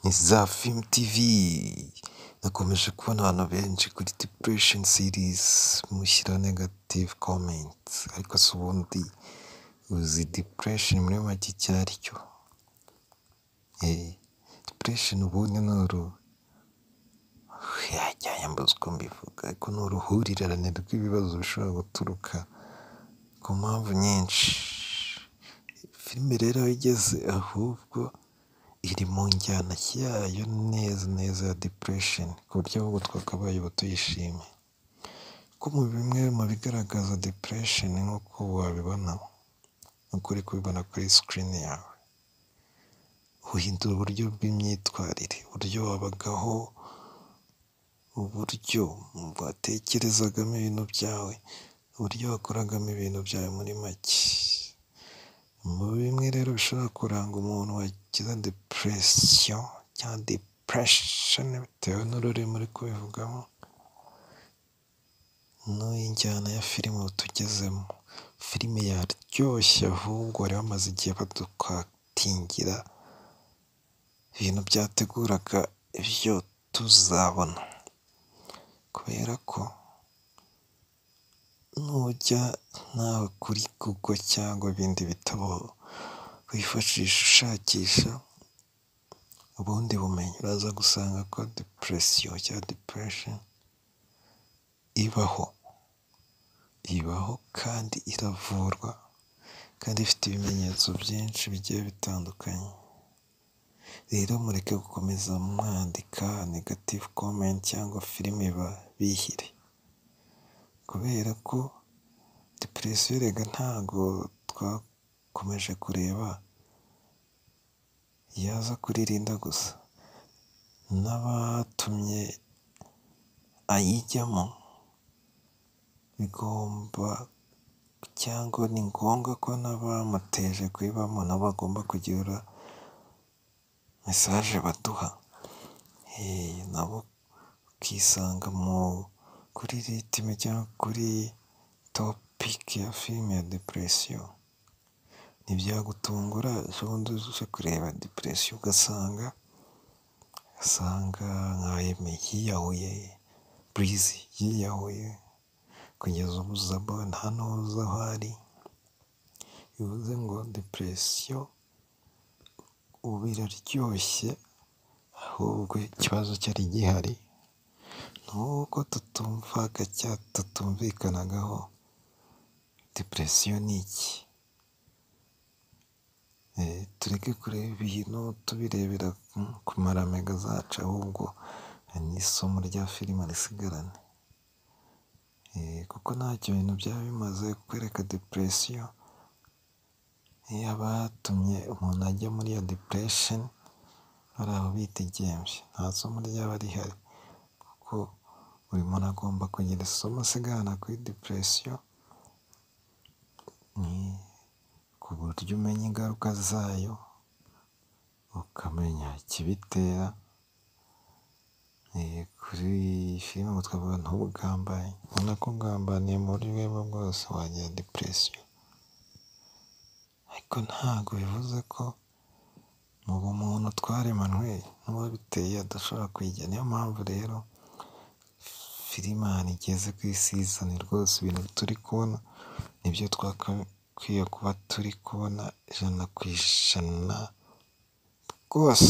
ni za Film TV. Nakomeje kubona abantu benshi kuri depression series mushyira negative comments, ariko se ubundi uzi depression muri make icyo ari cyo? Depression ubundi yambuze uko mbivuga, ariko ni uruhurirane rw'ibibazo bishobora guturuka ku mpamvu nyinshi. Filime rero aho igeze ahubwo iri mu njyana yayo neza ya depression, ku buryo ahubwo twakabaye tuyishimye. Ko mu bimwe mu bigaragaza depression nk'uko wabibona, nk'uko uri kubibona kuri screen yawe, uhindura uburyo bw'imyitwarire, uburyo wabagaho, uburyo watekerezagamo ibintu byawe, uburyo wakoragamo ibintu byawe muri make. Mu bimwe rero bishobora kuranga umuntu wagize depression cyangwa depression bitewe n'ururimi uri kubivugamo, n'iyi njyana ya filime tugezemo. Filime yaryoshye ahubwo bari bamaze igihe badukatingira ibintu byateguraga ibyo tuzabona, kubera ko nujya nawe kuri Google cyangwa ibindi bitabo wifashisha ushakisha ubundi bumenyi, uraza gusanga ko depression cyangwa depression ibaho kandi iravurwa, kandi ifite ibimenyetso byinshi bigiye bitandukanye. Rero mureke gukomeza mwandika negative comment cyangwa filime bihire, kubera ko depression rega ntago twakomeje kureba yaza kuririnda gusa, n'abatumye ayijyamo bigomba cyangwa ni ngombwa ko n'abamuteje kuyibamo nabo bagomba kugira message baduha, nabo ukisanga kuri ritime cyangwa kuri topic ya filime ya depression. Ntibyagutungura ejo bundi uje kureba depression ugasanga nka Aime yiyahuye, Breezy yiyahuye, kugeza ubu Zabo nta n'uzi aho ari. Bivuze ngo depression ubu iraryoshye, ahubwo ikibazo cyari gihari ni uko tutumvikanagaho depression ni iki. Tureke kureba ibintu tubirebera ku maramega zacu, ahubwo n'isomo rya filime risigarane, kuko ntacyo ibintu byaba bimaze kwereka depression abatumye umuntu ajya muri iyo depression bari aho bitegembye, nta somo ryaba rihari, kuko buri muntu agomba kugira isomo asigarana kuri depression, ku buryo umenya ingaruka zayo, ukamenya ikibitera. Kuri filime twavuga ntubugambanyi, ubona ko ugambaniye muri rwego rwose wagira depression, ariko ntabwo bivuze ko mu bumuntu twaremanwe n'uwabiteye adashobora kwiga. Niyo mpamvu rero filime ahantu igeze ku season rwose ibintu turi kubona nibyo twakwiye kuba turi kubona 100% rwose.